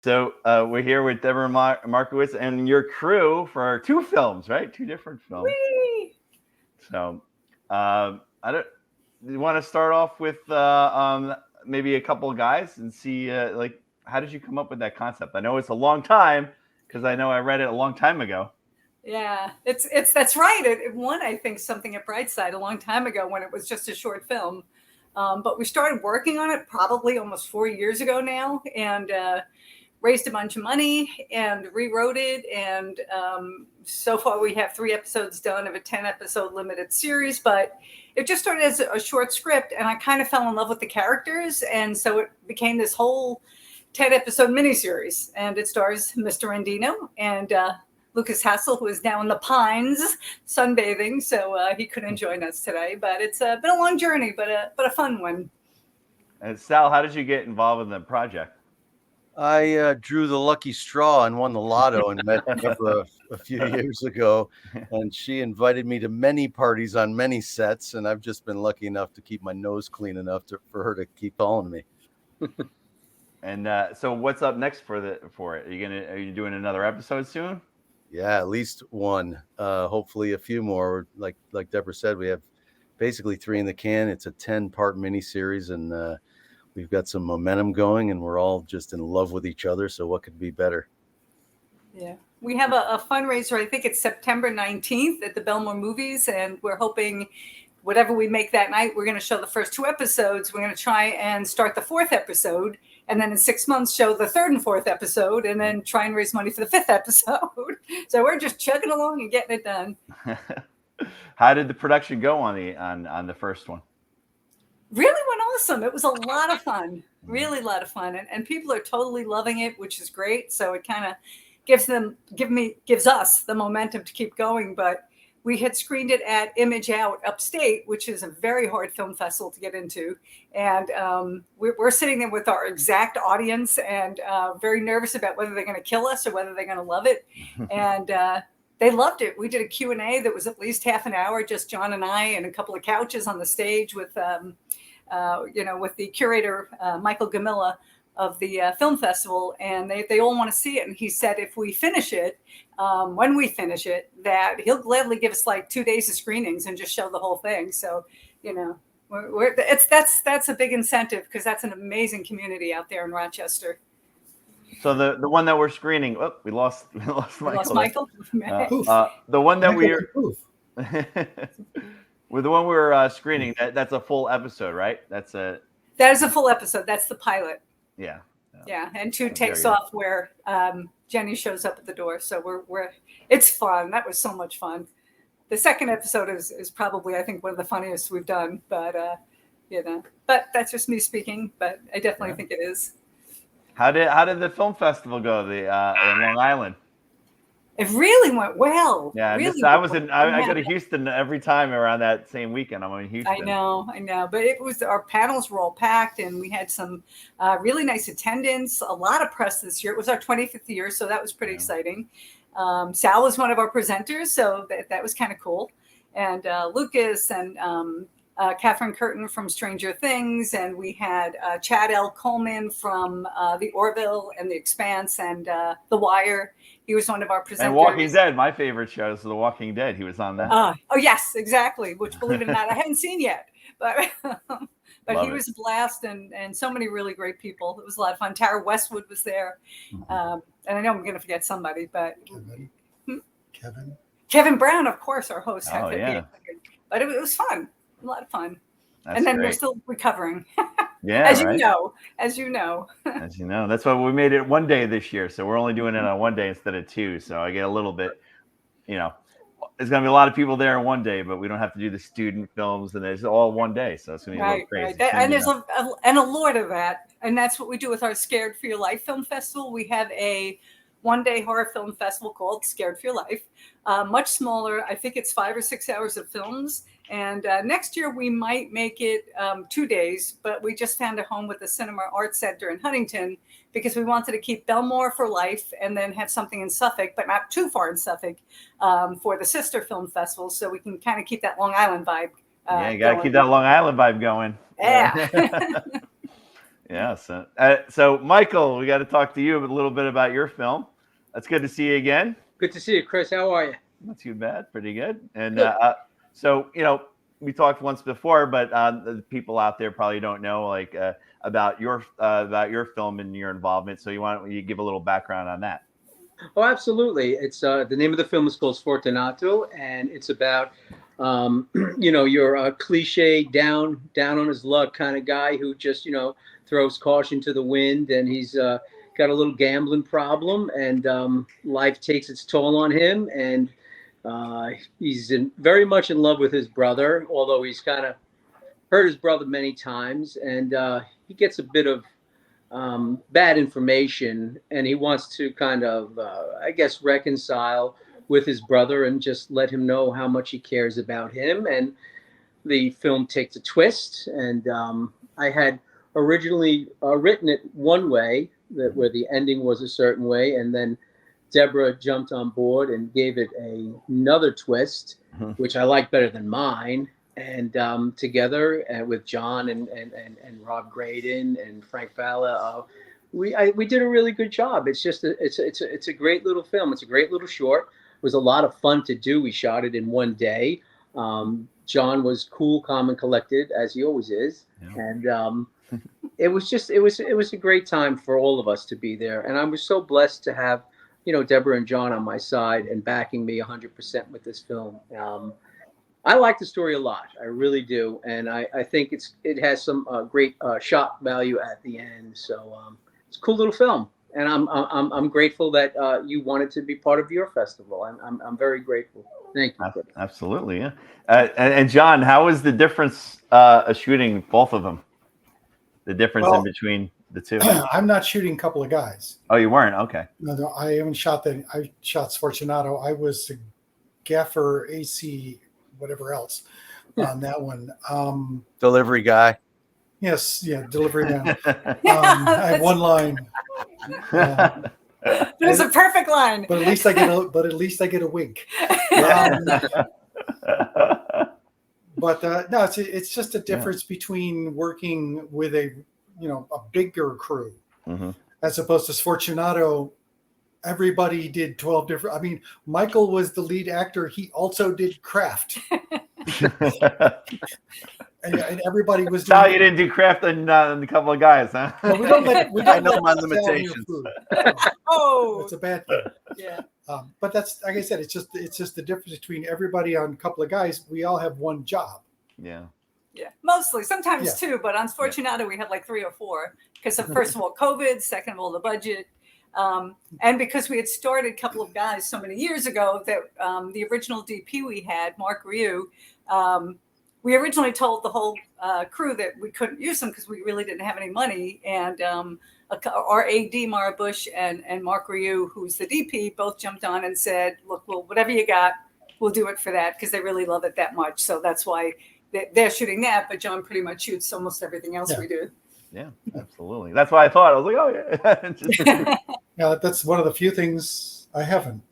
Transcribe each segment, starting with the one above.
So we're here with Deborah Markowitz and your crew for two films, right? Two different films. Whee! So I don't. You want to start off with maybe a couple of guys and see like how did you come up with that concept? I know it's a long time because I know I read it a long time ago. Yeah, it's that's right. It won, I think, something at Brightside a long time ago when it was just a short film. But we started working on it probably almost 4 years ago now, and raised a bunch of money and rewrote it. And so far, we have 3 episodes done of a 10-episode limited series. But it just started as a short script, and I kind of fell in love with the characters, and so it became this whole 10-episode miniseries. And it stars Mr. Andino and Lucas Hassel, who is now in the Pines sunbathing, so he couldn't join us today. But it's been a long journey, but a fun one. And Sal, how did you get involved in the project? I drew the lucky straw and won the lotto and met Deborah a few years ago, and she invited me to many parties on many sets, and I've just been lucky enough to keep my nose clean enough for her to keep calling me. And so, what's up next for it? Are you doing another episode soon? Yeah, at least one. Hopefully, a few more. Like Deborah said, we have basically 3 in the can. It's a 10-part miniseries, and we've got some momentum going, and we're all just in love with each other. So what could be better? Yeah. We have a fundraiser, I think it's September 19th at the Belmore Movies, and we're hoping whatever we make that night, we're going to show the first 2 episodes. We're going to try and start the 4th episode, and then in 6 months show the 3rd and 4th episode, and then try and raise money for the 5th episode. So we're just chugging along and getting it done. How did the production go on the first one? Really went awesome. It was a lot of fun, really a lot of fun. And people are totally loving it, which is great. So it kind of gives us the momentum to keep going. But we had screened it at Image Out upstate, which is a very hard film festival to get into. And we're sitting there with our exact audience and very nervous about whether they're going to kill us or whether they're going to love it. And they loved it. We did a Q&A that was at least half an hour, just John and I, and a couple of couches on the stage with with the curator, Michael Gamilla of the film festival, and they all want to see it. And he said if we finish it, when we finish it, that he'll gladly give us like 2 days of screenings and just show the whole thing. So, that's a big incentive because that's an amazing community out there in Rochester. So the one that we're screening, we lost Michael. Lost Michael? The one that with the one we're screening, that's a full episode, right? That is a full episode. That's the pilot. Yeah. Yeah, and 2 takes off where Jenny shows up at the door. So it's fun. That was so much fun. The 2nd episode is probably, I think, one of the funniest we've done. But but that's just me speaking. But I definitely think it is. How did the film festival go? In Long Island. It really went well. Yeah, really I go to Houston every time around that same weekend. I'm in Houston. I know. But it was, our panels were all packed, and we had some really nice attendance. A lot of press this year. It was our 25th year, so that was pretty exciting. Sal was one of our presenters, so that was kind of cool. And Lucas and Catherine Curtin from Stranger Things, and we had Chad L. Coleman from The Orville and The Expanse and The Wire. He was one of our presenters. And Walking Dead, my favorite show is The Walking Dead. He was on that. Oh yes, exactly. Which, believe it or not, I haven't seen yet, but he was a blast, and so many really great people. It was a lot of fun. Tara Westwood was there, and I know I'm going to forget somebody, but Kevin Brown, of course, our host. Oh yeah. But it was fun. A lot of fun. That's and then great. We're still recovering. Yeah. As you know. That's why we made it one day this year. So we're only doing it on one day instead of 2. So I get a little bit, there's going to be a lot of people there in one day, but we don't have to do the student films, and it's all one day. So it's going to be a little crazy. Right. And there's a lore to that. And that's what we do with our Scared for Your Life Film Festival. We have a one-day horror film festival called Scared for Your Life. Much smaller. I think it's 5 or 6 hours of films. And next year we might make it 2 days, but we just found a home with the Cinema Arts Center in Huntington because we wanted to keep Belmore for life and then have something in Suffolk, but not too far in Suffolk, for the sister film festival, so we can kind of keep that Long Island vibe. You got to keep that Long Island vibe going. Yeah. Yeah. So Michael, we got to talk to you a little bit about your film. That's good to see you again. Good to see you, Chris. How are you? Not too bad. Pretty good. And Good. so, we talked once before, but the people out there probably don't know like about your film and your involvement. So you give a little background on that? Oh, absolutely. It's the name of the film is called Sfortunato, and it's about you're a cliche down on his luck kind of guy who just throws caution to the wind, and he's got a little gambling problem, and life takes its toll on him, and he's very much in love with his brother, although he's kind of hurt his brother many times, and he gets a bit of bad information, and he wants to kind of, I guess, reconcile with his brother and just let him know how much he cares about him. And the film takes a twist, and I had originally written it one way, where the ending was a certain way, and then Deborah jumped on board and gave it another twist, which I like better than mine. And together with John and Rob Graydon and Frank Falla, we did a really good job. It's just it's a great little film. It's a great little short. It was a lot of fun to do. We shot it in one day. John was cool, calm, and collected as he always is, and it was a great time for all of us to be there. And I was so blessed to have Deborah and John on my side and backing me 100% with this film. I like the story a lot. I really do, and I think it has some great shock value at the end. So it's a cool little film, and I'm grateful that you wanted to be part of your festival. I'm very grateful. Thank you. Absolutely, yeah. And John, how was the difference of shooting both of them? The difference in between the two. I'm not shooting Couple of Guys. Oh, you weren't? Okay. No, I haven't shot that. I shot Sfortunato. I was the gaffer, AC, whatever else on that one. Delivery guy. Yes, yeah, delivery man. I have one line. It's a perfect line. But at least I get a wink. But no, it's just a difference between working with a bigger crew as opposed to Sfortunato. Everybody did 12 different. I mean, Michael was the lead actor. He also did craft. and everybody was doing. You didn't do craft in a Couple of Guys, huh? No, we don't I know my limitations. Oh, it's a bad thing. Yeah. But that's, like I said, it's just the difference between everybody on Couple of Guys. We all have one job. Yeah. Yeah, mostly. Sometimes two, but on Sfortunato we had like 3 or 4 because of, first of all, COVID, second of all, the budget. And because we had started Couple of Guys so many years ago that the original DP we had, Mark Ryu, we originally told the whole crew that we couldn't use them because we really didn't have any money. And our AD, Mara Bush, and Mark Ryu, who's the DP, both jumped on and said, look, well, whatever you got, we'll do it for that because they really love it that much. So that's why they're shooting that. But John pretty much shoots almost everything else we do. Yeah, absolutely. That's why I thought. I was like, oh, yeah. Yeah, that's one of the few things I haven't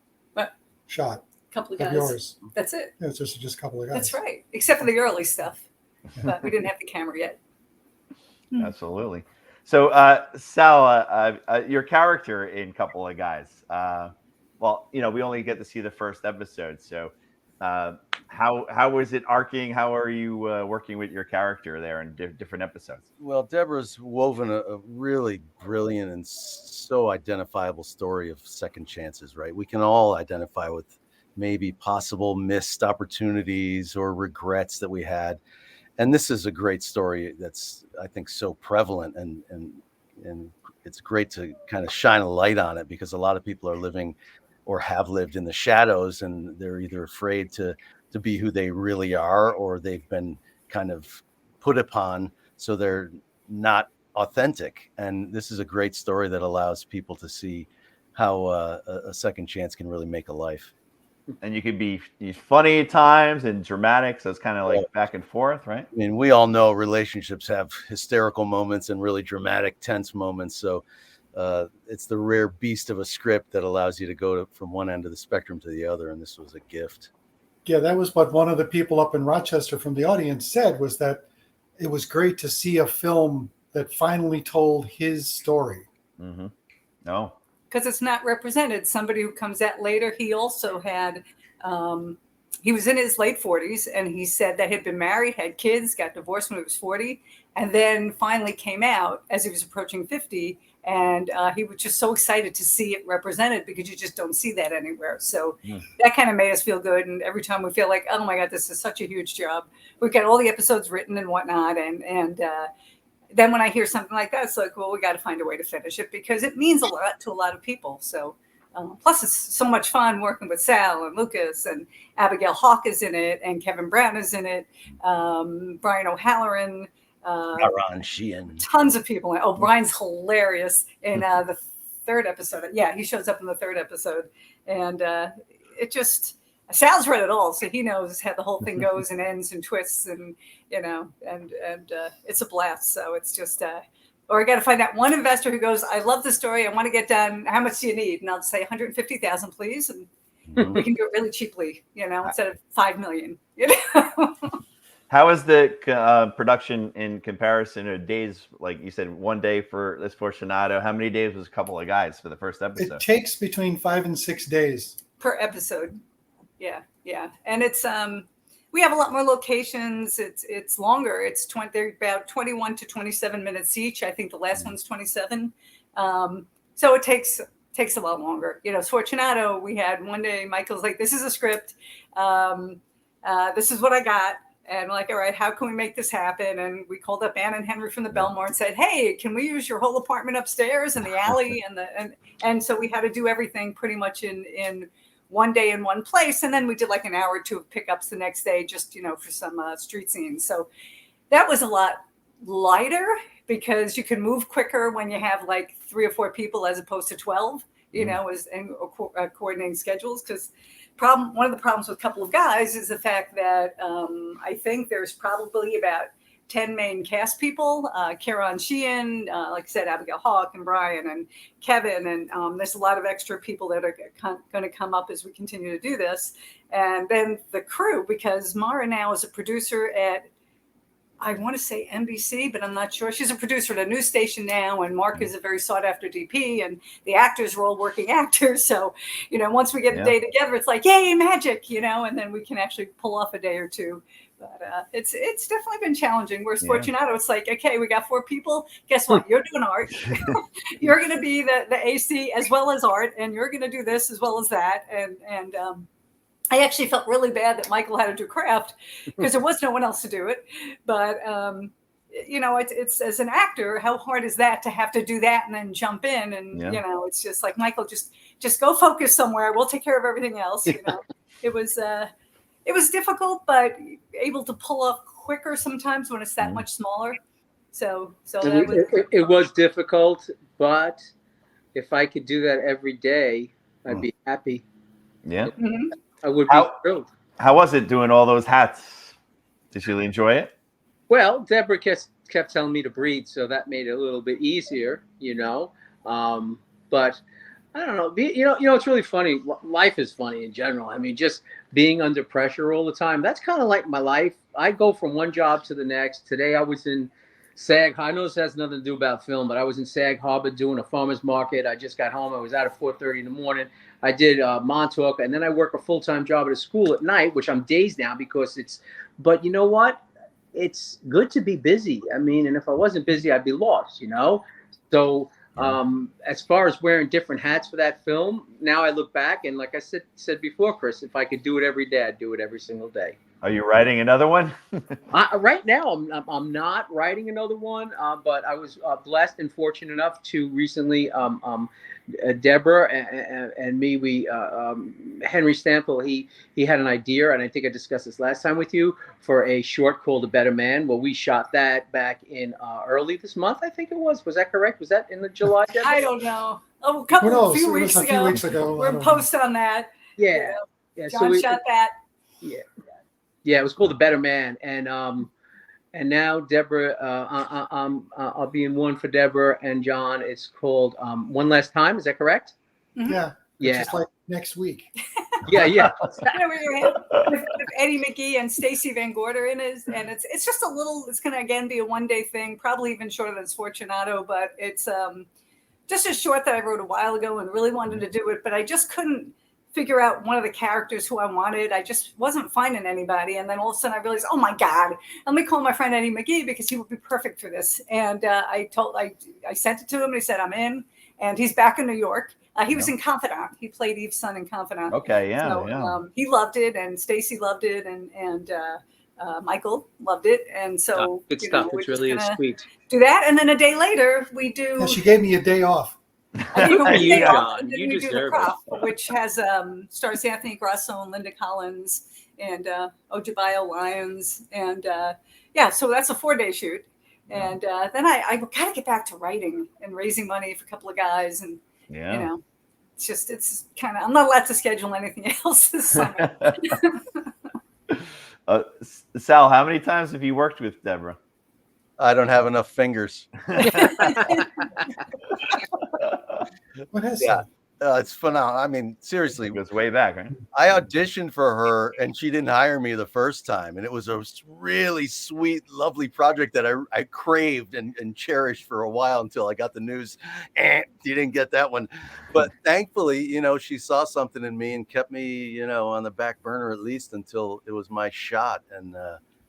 shot. Couple of Guys. Yours. That's it. Yeah, it's just a Couple of Guys. That's right. Except for the early stuff. But we didn't have the camera yet. Absolutely. So, Sal, your character in Couple of Guys, well, we only get to see the first episode. So how was it arcing? How are you working with your character there in different episodes? Well, Deborah's woven a really brilliant and so identifiable story of second chances, right? We can all identify with maybe possible missed opportunities or regrets that we had. And this is a great story that's, I think, so prevalent, and it's great to kind of shine a light on it because a lot of people are living or have lived in the shadows, and they're either afraid to be who they really are, or they've been kind of put upon, so they're not authentic. And this is a great story that allows people to see how a second chance can really make a life. And you could be funny at times and dramatic, so it's kind of like back and forth, right? I mean, we all know relationships have hysterical moments and really dramatic, tense moments. So it's the rare beast of a script that allows you to go from one end of the spectrum to the other, and this was a gift. Yeah, that was what one of the people up in Rochester from the audience said, was that it was great to see a film that finally told his story. Mm-hmm. No. Because it's not represented. Somebody who comes out later, he also had, he was in his late 40s, and he said that he'd been married, had kids, got divorced when he was 40, and then finally came out as he was approaching 50. And he was just so excited to see it represented, because you just don't see that anywhere. So that kind of made us feel good. And every time we feel like, oh my God, this is such a huge job. We've got all the episodes written and whatnot. And then when I hear something like that, it's like, well, we got to find a way to finish it, because it means a lot to a lot of people. So plus it's so much fun working with Sal and Lucas, and Abigail Hawke is in it, and Kevin Brown is in it, Brian O'Halloran, Aaron Sheehan. tons of people. Oh, Brian's hilarious in the third episode. Yeah, he shows up in the third episode, and it just, Sal's read it all, so he knows how the whole thing goes and ends and twists, and and it's a blast. So it's just, or I got to find out one investor who goes, I love the story, I want to get done. How much do you need? And I'll say 150,000, please, and we can do it really cheaply, instead of 5 million. How is the production in comparison to days? Like you said, 1 day for this Sfortunato. How many days was a couple of guys for the first episode? It takes between 5 and 6 days per episode. Yeah. And it's we have a lot more locations. It's longer. They're about 21 to 27 minutes each. I think the last one's 27. So it takes a lot longer. Sfortunato, we had one day, Michael's like, this is a script. This is what I got. And we're like, all right, how can we make this happen? And we called up Ann and Henry from the Belmore and said, hey, can we use your whole apartment upstairs and the alley? And so we had to do everything pretty much in 1 day in one place. And then we did like an hour or two of pickups the next day, just, for some street scenes. So that was a lot lighter, because you can move quicker when you have like 3 or 4 people as opposed to 12, and coordinating schedules. Because one of the problems with Couple of Guys is the fact that I think there's probably about 10 main cast people, Kieran Sheehan, like I said, Abigail Hawke and Brian and Kevin. And there's a lot of extra people that are going to come up as we continue to do this. And then the crew, because Mara now is a producer at, I want to say NBC, but I'm not sure. She's a producer at a news station now, and Mark is a very sought after DP, and the actors are all working actors. So, once we get a day together, it's like, yay, magic, and then we can actually pull off a day or two. But it's definitely been challenging. Whereas Sfortunato, it's like, okay, we got 4 people. Guess what? You're doing art. You're going to be the AC as well as art, and you're going to do this as well as that. And I actually felt really bad that Michael had to do craft, because there was no one else to do it. But, it's as an actor, how hard is that to have to do that and then jump in? And, it's just like, Michael, just go focus somewhere. We'll take care of everything else. It was difficult, but able to pull off quicker sometimes when it's that much smaller. So it was difficult, but if I could do that every day, I'd be happy. Yeah. Mm-hmm. I would be thrilled. How was it doing all those hats? Did you enjoy it? Well, Deborah kept telling me to breathe, so that made it a little bit easier, But I don't know. It's really funny. Life is funny in general. I mean, just being under pressure all the time. That's kind of like my life. I go from one job to the next. Today I was in Sag. I know this has nothing to do about film, but I was in Sag Harbor doing a farmer's market. I just got home. I was out at 4:30 in the morning. I did Montauk, and then I work a full-time job at a school at night, which I'm days now but you know what? It's good to be busy. I mean, and if I wasn't busy, I'd be lost, So as far as wearing different hats for that film, now I look back, and like I said before, Chris, if I could do it every day, I'd do it every single day. Are you writing another one? Right now, I'm not writing another one, but I was blessed and fortunate enough to recently, Deborah and me, Henry Stample, he had an idea, and I think I discussed this last time with you, for a short called A Better Man. Well, we shot that back in early this month, I think it was. Was that correct? Was that in the July? Deborah? I don't know. A few weeks ago. We're post on that. Yeah. John shot that. Yeah, it was called A Better Man, and now Deborah, I'll be in one for Deborah and John. It's called One Last Time. Is that correct? Mm-hmm. Yeah. Yeah. Just like next week. Yeah, yeah. With Eddie McGee and Stacey Van Gorder in it, and it's just a little. It's going to again be a one-day thing, probably even shorter than Sfortunato, but it's just a short that I wrote a while ago and really wanted to do it, but I just couldn't figure out one of the characters who I wanted. I just wasn't finding anybody, and then all of a sudden I realized, oh my God, let me call my friend Eddie McGee because he would be perfect for this. And I sent it to him, and he said I'm in, and he's back in New York. He was in Confidant. He played Eve's son in Confidant. Okay, yeah, so, yeah. He loved it, and Stacey loved it, and Michael loved it, and so good stuff. It really is sweet. Do that, and then a day later we do. And she gave me a day off. You, John, you we deserve do the Prof, which has stars Anthony Grasso and Linda Collins and Ojabayo Lyons, and so that's a 4-day shoot, and then I gotta get back to writing and raising money for a couple of guys, and you know, it's kind of I'm not allowed to schedule anything else this summer. Sal, how many times have you worked with Deborah? I don't have enough fingers. What is that? It's phenomenal. I mean, seriously, It goes way back, right? I auditioned for her and she didn't hire me the first time. And it was a really sweet, lovely project that I craved and cherished for a while until I got the news. You didn't get that one. But thankfully, you know, she saw something in me and kept me, you know, on the back burner at least until it was my shot. And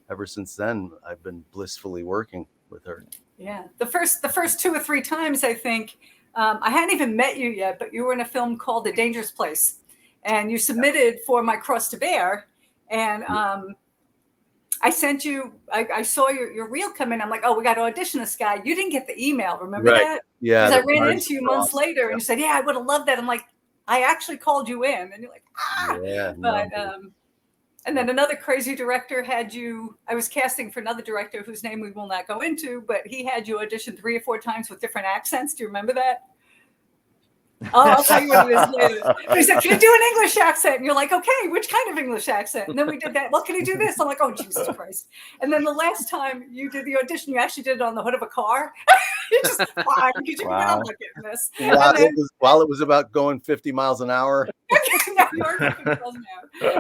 ever since then, I've been blissfully working with her. Yeah. The first 2 or 3 times, I think, I hadn't even met you yet, but you were in a film called The Dangerous Place, and you submitted for my Cross to Bear, and I sent you. I saw your reel come in. I'm like, oh, we got to audition this guy. You didn't get the email, remember that? Yeah. Because I ran into you months later, and you said, yeah, I would have loved that. I'm like, I actually called you in, and you're like, ah. Yeah. But and then another crazy director had you. I was casting for another director whose name we will not go into, but he had you audition 3 or 4 times with different accents. Do you remember that? Oh, I'll tell you what it is later. But he said, can you do an English accent? And you're like, okay, which kind of English accent? And then we did that. Well, can you do this? I'm like, oh, Jesus Christ. And then the last time you did the audition, you actually did it on the hood of a car. You just, why? Because you're not looking at this. While it was about going 50 miles an hour.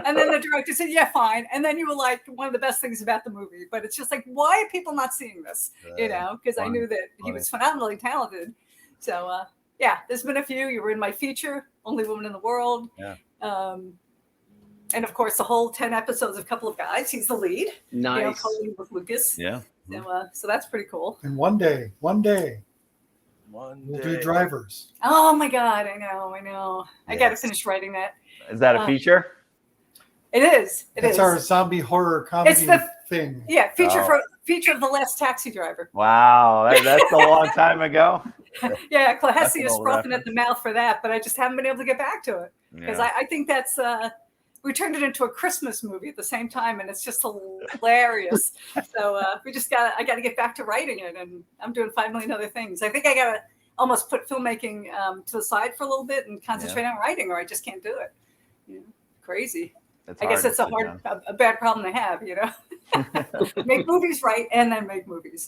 And then the director said, yeah, fine. And then you were like, one of the best things about the movie. But it's just like, why are people not seeing this? You know, because I knew that he was phenomenally talented. So, yeah, there's been a few. You were in my feature, Only Woman in the World. Yeah. And of course, the whole 10 episodes of Couple of Guys. He's the lead. Nice. You know, co-lead with Lucas. Yeah. So that's pretty cool. And one day, we'll do Drivers. Oh my God, I know. I got to finish writing that. Is that a feature? It is. It's our zombie horror comedy thing. Yeah, feature of the last taxi driver. Wow, that's a long time ago. Yeah, Classy is frothing at the mouth for that, but I just haven't been able to get back to it because I think that's we turned it into a Christmas movie at the same time, and it's just hilarious. So I got to get back to writing it, and I'm doing 5 million other things. I think I got to almost put filmmaking to the side for a little bit and concentrate on writing, or I just can't do it. You know, crazy. I guess it's a bad problem to have, you know. Make movies right, and then make movies.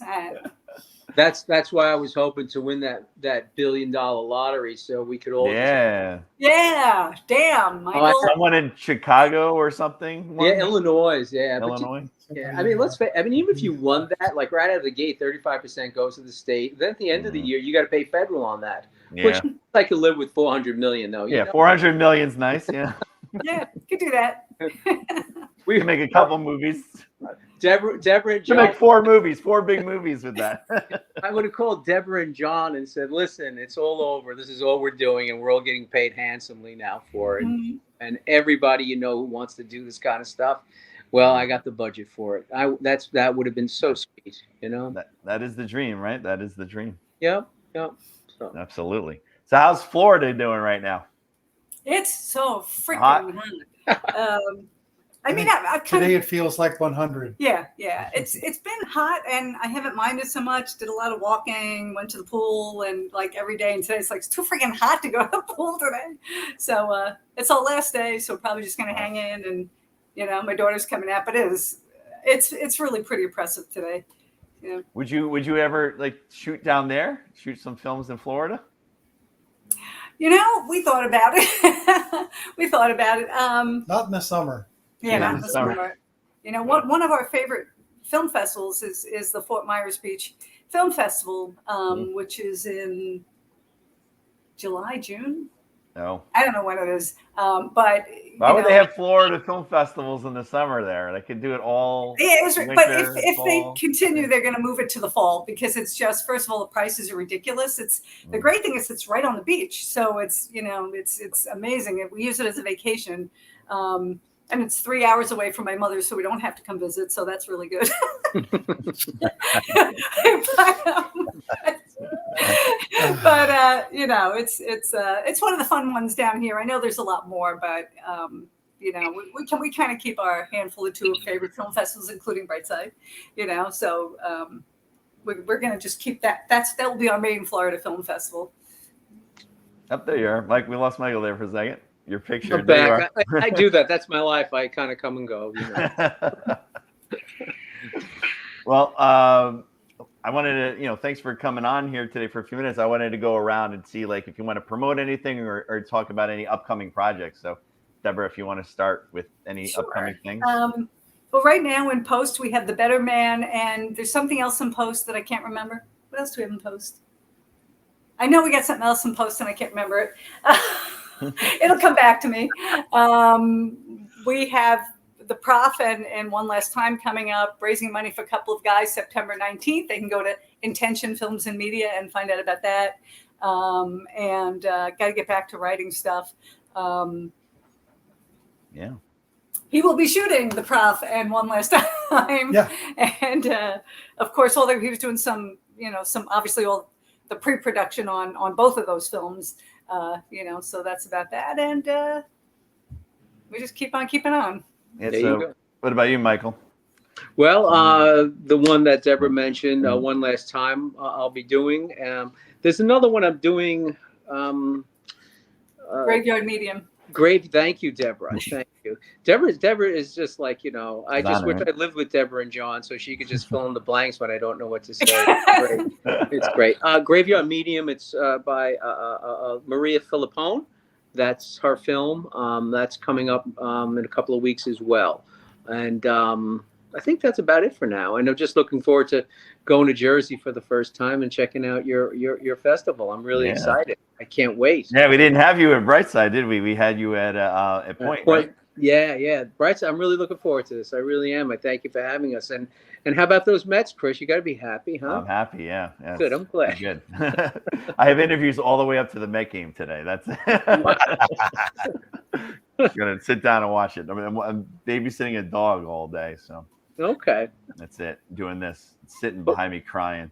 That's why I was hoping to win that $1 billion lottery, so we could all. Yeah. Damn, Michael. Someone in Chicago or something. Yeah, Illinois. Yeah, Illinois. I mean, even if you won that, like right out of the gate, 35% goes to the state. Then at the end of the year, you got to pay federal on that. Yeah. Which I could live with 400 million though. Yeah, 400 million's nice. Yeah. Yeah, could do that. We can make a couple movies. Deborah and John. Make 4 big movies with that. I would have called Deborah and John and said, listen, it's all over. This is all we're doing, and we're all getting paid handsomely now for it. Mm-hmm. And everybody you know who wants to do this kind of stuff, well, I got the budget for it. That would have been so sweet, you know? That is the dream, right? That is the dream. Yep. So. Absolutely. So how's Florida doing right now? It's so freaking hot. I mean, I've today it feels like 100. Yeah. It's been hot, and I haven't minded so much. Did a lot of walking, went to the pool, and like every day. And today it's like it's too freaking hot to go to the pool today. So it's our last day, so probably just gonna hang in, and you know, my daughter's coming out, but it's really pretty oppressive today. Yeah. Would you ever like shoot down there? Shoot some films in Florida? We thought about it. We thought about it. Not in the summer. Yeah, not in the summer. One of our favorite film festivals is the Fort Myers Beach Film Festival, which is in July, June. No. I don't know when it is, but why would they have Florida film festivals in the summer there? They could do it all. Yeah, winter, but if fall. they continue, they're going to move it to the fall because it's just, first of all, the prices are ridiculous. The great thing is it's right on the beach, so it's amazing. We use it as a vacation, and it's 3 hours away from my mother, so we don't have to come visit. So that's really good. But it's one of the fun ones down here. I know there's a lot more, but we kind of keep our handful of two favorite film festivals, including Brightside. So we're going to just keep that. That will be our main Florida Film Festival. Up there you are, Mike. We lost Michael there for a second. Your picture. I'm back. I do that. That's my life. I kind of come and go. Well, I wanted to, thanks for coming on here today for a few minutes. I wanted to go around and see, if you want to promote anything or talk about any upcoming projects. So, Deborah, if you want to start with any upcoming things. Well, right now in post, we have The Better Man, and there's something else in post that I can't remember. What else do we have in post? I know we got something else in post, and I can't remember it. It'll come back to me. We have The Prof and One Last Time coming up, raising money for a couple of guys, September 19th. They can go to Intention Films and Media and find out about that. And got to get back to writing stuff. Yeah. He will be shooting The Prof and One Last Time. Yeah. And of course, he was doing some obviously all the pre-production on both of those films. So that's about that. And we just keep on keeping on. Yeah, so what about you, Michael? Well, the one that Deborah mentioned, One Last Time, I'll be doing. There's another one I'm doing. Graveyard Medium. Great. Thank you, Deborah. Thank you. Deborah is just like, I just wish I lived with Deborah and John so she could just fill in the blanks when I don't know what to say. It's great. Graveyard Medium. It's by Maria Filippone. That's her film. That's coming up in a couple of weeks as well. And I think that's about it for now. And I'm just looking forward to going to Jersey for the first time and checking out your festival. I'm really excited. I can't wait. Yeah, we didn't have you at Brightside, did we? We had you at Point. Right? Yeah. Brightside. I'm really looking forward to this. I really am. I thank you for having us. And how about those Mets, Chris? You got to be happy, huh? I'm happy. Yeah. Good. I'm glad. Good. I have interviews all the way up to the Met game today. That's I'm gonna sit down and watch it. I'm babysitting a dog all day, so okay. That's it. Doing this, it's sitting behind me crying.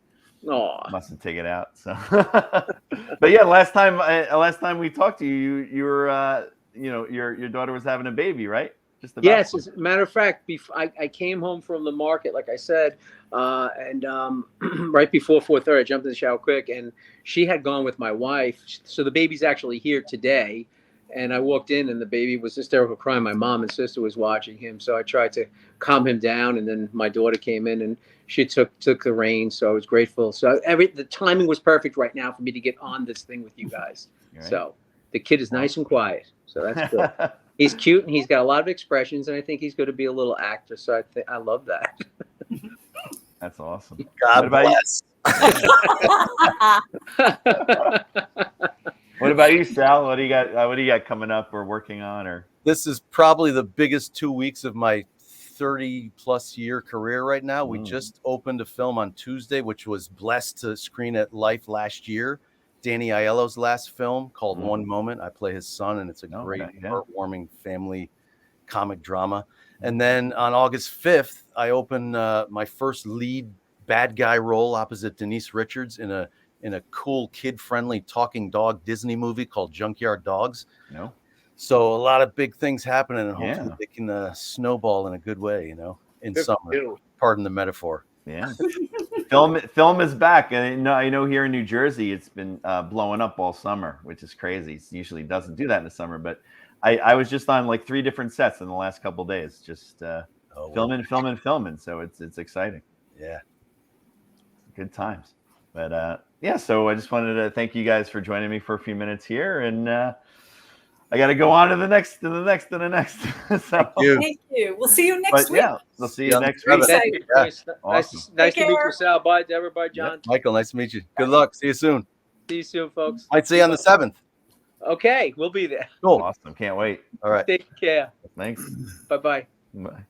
Oh, mustn't take it out. So, but yeah, last time we talked to you, you were, your daughter was having a baby, right? Just about. Yes, as a matter of fact, I came home from the market, like I said, and right before 4:30, I jumped in the shower quick, and she had gone with my wife. So the baby's actually here today. And I walked in, and the baby was hysterical crying. My mom and sister was watching him, so I tried to calm him down. And then my daughter came in, and she took the reins. So I was grateful. So the timing was perfect right now for me to get on this thing with you guys. Right. So the kid is nice and quiet, so that's good. He's cute, and he's got a lot of expressions, and I think he's going to be a little actor. So I love that. That's awesome. God bless. What about you, Sal? What do you got? What do you got coming up or working on? Or this is probably the biggest 2 weeks of my 30-plus year career right now. We just opened a film on Tuesday, which was blessed to screen at Life last year. Danny Aiello's last film called One Moment. I play his son, and it's a great, heartwarming family comic drama. And then on August 5th, I open my first lead bad guy role opposite Denise Richards in a cool, kid-friendly talking dog Disney movie called Junkyard Dogs. No. So a lot of big things happening, and hopefully they can snowball in a good way, in summer. Pardon the metaphor. Yeah. Film is back. And I know here in New Jersey, it's been blowing up all summer, which is crazy. It usually doesn't do that in the summer, but I was just on like 3 different sets in the last couple of days, just filming. So it's exciting. Yeah. Good times. But yeah, so I just wanted to thank you guys for joining me for a few minutes here, and I got to go on to the next, to the next, to the next. So, Thank you. Thank you. We'll see you next but week. yeah, we'll see you Yeah, next have week. it. Brightside. Thank you, Yeah. Chris. Awesome. Nice to meet care. you, Sal. Bye, everybody. John. Michael, nice to meet you. Good luck. See you soon. See you soon, folks. Might see you on the 7th. Okay, we'll be there. Cool. Awesome. Can't wait. All right. Take care. Thanks. Bye-bye. Bye.